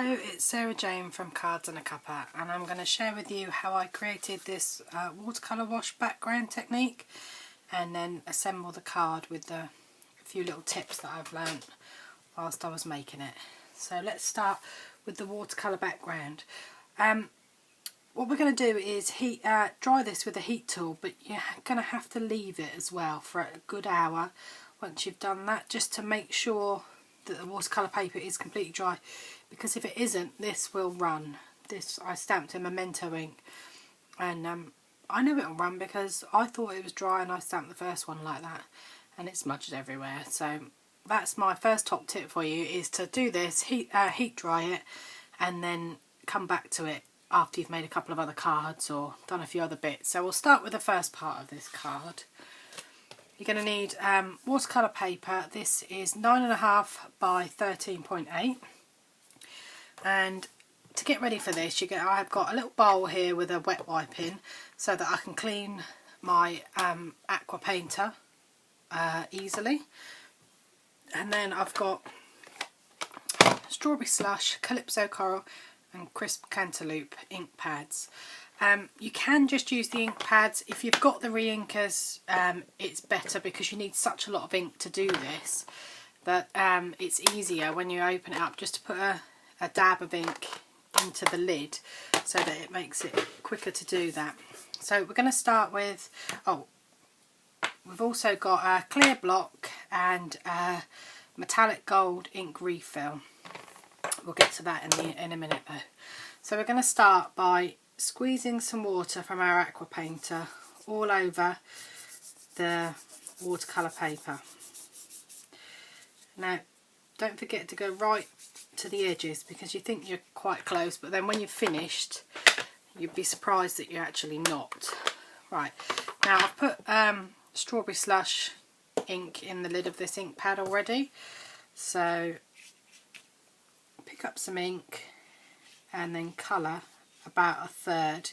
Hello, it's Sarah Jane from Cards and a Cuppa, and I'm going to share with you how I created this watercolour wash background technique and then assemble the card with a few little tips that I've learnt whilst I was making it. So let's start with the watercolour background. What we're going to do is dry this with a heat tool, but you're going to have to leave it as well for a good hour once you've done that, just to make sure that the watercolour paper is completely dry, because if it isn't, this will run. This I stamped in Memento ink, and I know it'll run because I thought it was dry and I stamped the first one like that and it smudged everywhere. So that's my first top tip for you, is to do this, heat dry it, and then come back to it after you've made a couple of other cards or done a few other bits. So we'll start with the first part of this card. You're going to need watercolour paper. This is 9.5 by 13.8, and to get ready for this, I've got a little bowl here with a wet wipe in so that I can clean my aqua painter easily. And then I've got strawberry slush, calypso coral and crisp cantaloupe ink pads. You can just use the ink pads. If you've got the re-inkers, it's better because you need such a lot of ink to do this that it's easier when you open it up just to put a dab of ink into the lid so that it makes it quicker to do that. So we're going to start with, we've also got a clear block and a metallic gold ink refill. We'll get to that in a minute though. So we're going to start by squeezing some water from our aqua painter all over the watercolour paper. Now don't forget to go right to the edges, because you think you're quite close, but then when you've finished you'd be surprised that you're actually not. Right, now I've put strawberry slush ink in the lid of this ink pad already, so pick up some ink and then colour about 1/3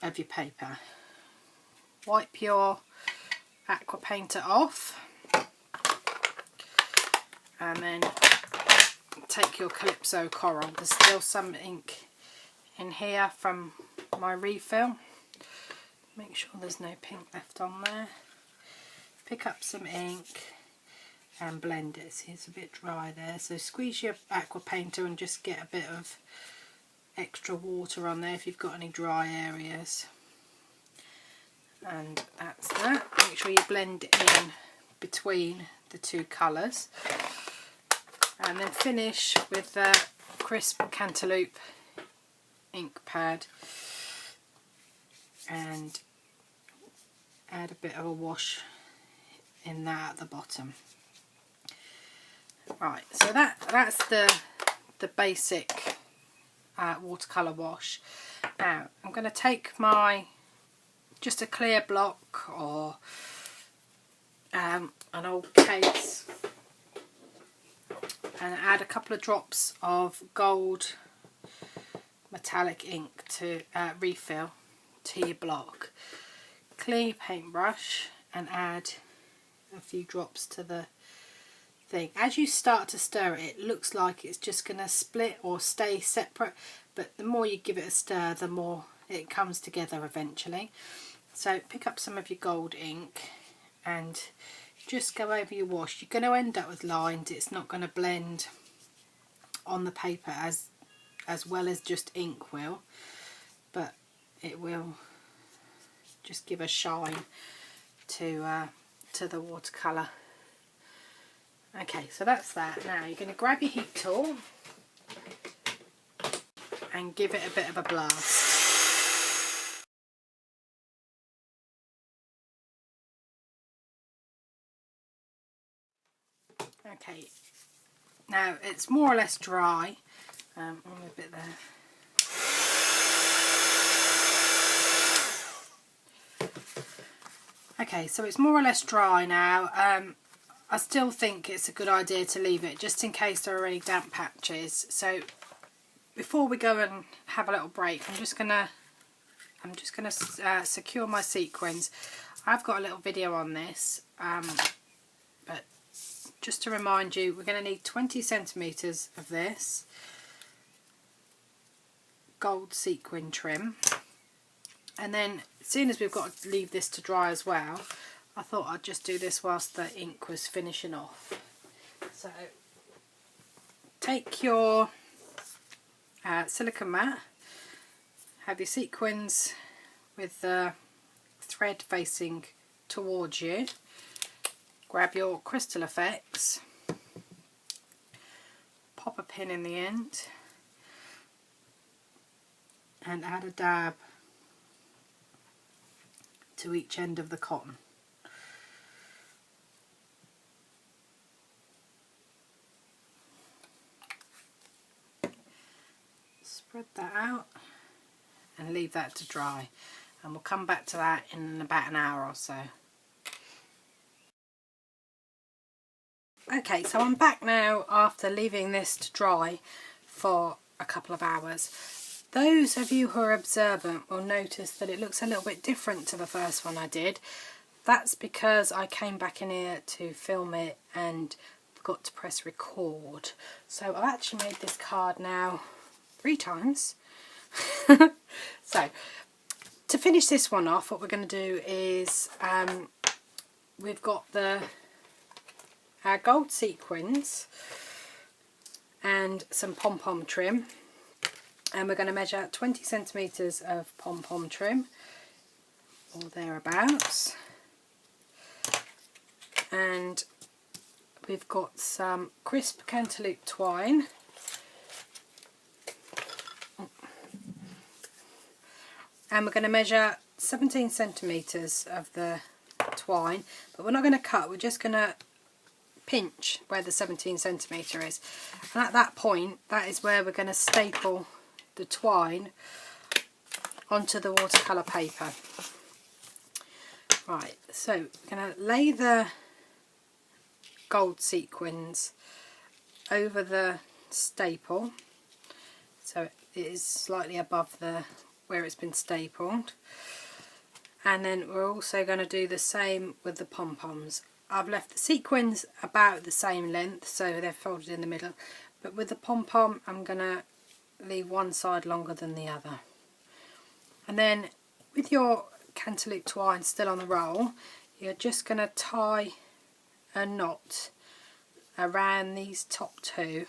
of your paper. Wipe your aqua painter off and then take your calypso coral. There's still some ink in here from my refill. Make sure there's no pink left on there. Pick up some ink and blend it. See, it's a bit dry there, so squeeze your aqua painter and just get a bit of extra water on there if you've got any dry areas. And that's that. Make sure you blend it in between the two colours, and then finish with the crisp cantaloupe ink pad and add a bit of a wash in that at the bottom. Right, so that's the basic watercolour wash. Now I'm going to take just a clear block or an old case and add a couple of drops of gold metallic ink to refill to your block. Clean your paintbrush and add a few drops to the thing. As you start to stir it, it looks like it's just going to split or stay separate, but the more you give it a stir, the more it comes together eventually. So pick up some of your gold ink and just go over your wash. You're going to end up with lines. It's not going to blend on the paper as well as just ink will, but it will just give a shine to the watercolour. Okay, so that's that. Now you're going to grab your heat tool and give it a bit of a blast. Okay, now it's more or less dry. Only a bit there. Okay, so it's more or less dry now. I still think it's a good idea to leave it just in case there are any damp patches. So before we go and have a little break, I'm just gonna secure my sequins. I've got a little video on this, but just to remind you, we're going to need 20 centimetres of this gold sequin trim, and then as soon as we've got to leave this to dry as well, I thought I'd just do this whilst the ink was finishing off. So take your silicone mat, have your sequins with the thread facing towards you, grab your crystal effects, pop a pin in the end and add a dab to each end of the cotton. Spread that out and leave that to dry, and we'll come back to that in about an hour or so. Okay, so I'm back now after leaving this to dry for a couple of hours. Those of you who are observant will notice that it looks a little bit different to the first one I did. That's because I came back in here to film it and forgot to press record. So I've actually made this card now 3 times. So to finish this one off, what we're going to do is we've got our gold sequins and some pom-pom trim, and we're going to measure 20 centimetres of pom-pom trim or thereabouts, and we've got some crisp cantaloupe twine, and we're going to measure 17 centimetres of the twine, but we're not going to cut, we're just going to pinch where the 17 centimetre is, and at that point that is where we're going to staple the twine onto the watercolour paper. Right, so we're going to lay the gold sequins over the staple so it is slightly above the where it's been stapled, and then we're also going to do the same with the pom-poms. I've left the sequins about the same length, so they're folded in the middle, but with the pom-pom I'm going to leave one side longer than the other. And then with your cantaloupe twine still on the roll, you're just going to tie a knot around these top 2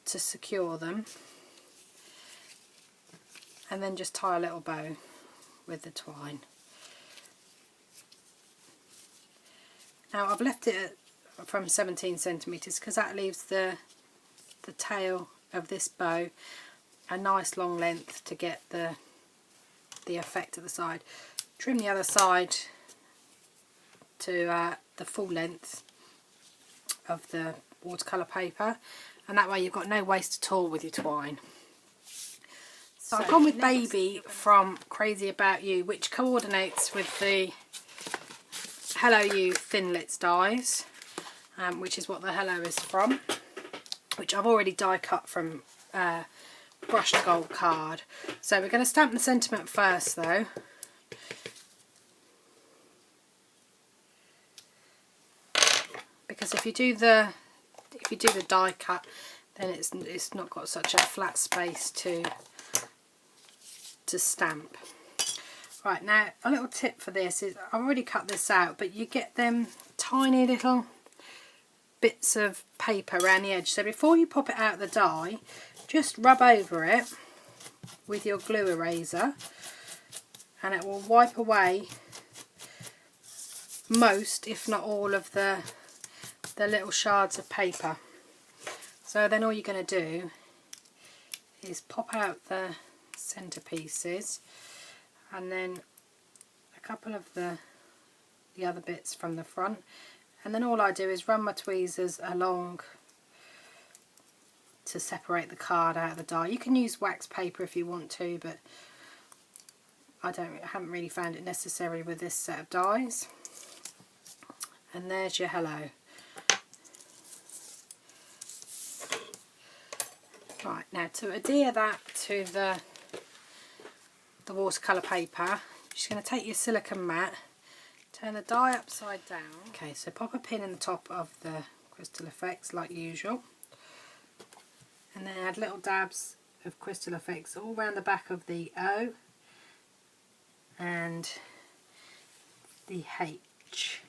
to secure them, and then just tie a little bow with the twine. Now I've left it from 17 centimetres because that leaves the tail of this bow a nice long length to get the effect at the side. Trim the other side to the full length of the watercolour paper, and that way you've got no waste at all with your twine. So I've gone with Baby from Crazy About You, which coordinates with the Hello You Thinlits dies, which is what the Hello is from, which I've already die cut from brushed gold card. So we're going to stamp the sentiment first though. Because if you do the die cut, then it's not got such a flat space to stamp. Right, now a little tip for this is I've already cut this out, but you get them tiny little bits of paper around the edge, so before you pop it out of the die, just rub over it with your glue eraser and it will wipe away most, if not all, of the little shards of paper. So then all you're going to do is pop out the centerpieces and then a couple of the other bits from the front, and then all I do is run my tweezers along to separate the card out of the die. You can use wax paper if you want to, but I haven't really found it necessary with this set of dies. And there's your hello. Right, now to adhere that to the watercolour paper, you're just going to take your silicone mat, turn the die upside down. Okay, so pop a pin in the top of the Crystal Effects like usual, and then add little dabs of Crystal Effects all around the back of the O and the H.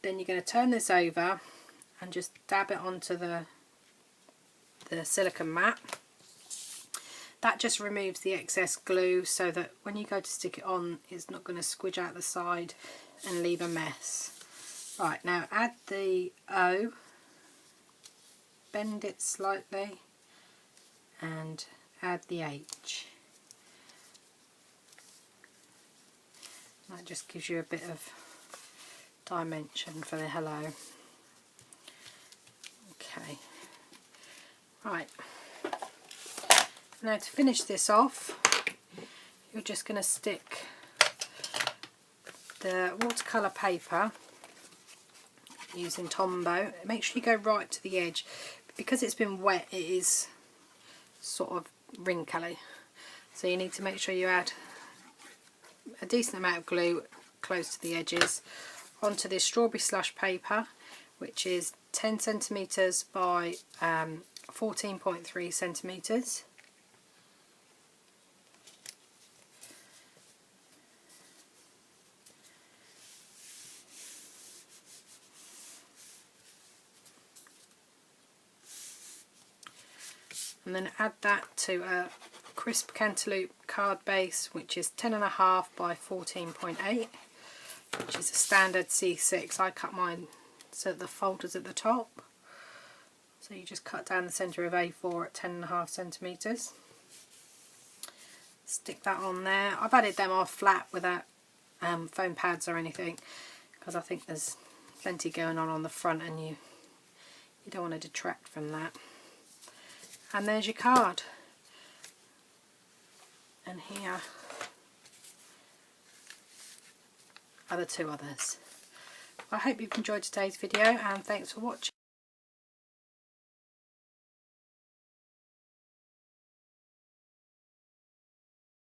Then you're going to turn this over and just dab it onto the silicone mat. That just removes the excess glue so that when you go to stick it on, it's not going to squidge out the side and leave a mess. Right, now add the O, bend it slightly, and add the H. That just gives you a bit of dimension for the hello. Okay, right, now to finish this off, you're just going to stick the watercolour paper using Tombow. Make sure you go right to the edge. Because it's been wet, it is sort of wrinkly, so you need to make sure you add a decent amount of glue close to the edges onto this strawberry slush paper, which is 10 centimetres by 14.3 centimetres. And then add that to a crisp cantaloupe card base, which is 10.5 by 14.8, which is a standard C6. I cut mine so that the folders at the top. So you just cut down the centre of A4 at 10.5 centimetres. Stick that on there. I've added them off flat without foam pads or anything, because I think there's plenty going on the front and you don't want to detract from that. And there's your card. And here are the two others. I hope you've enjoyed today's video, and thanks for watching.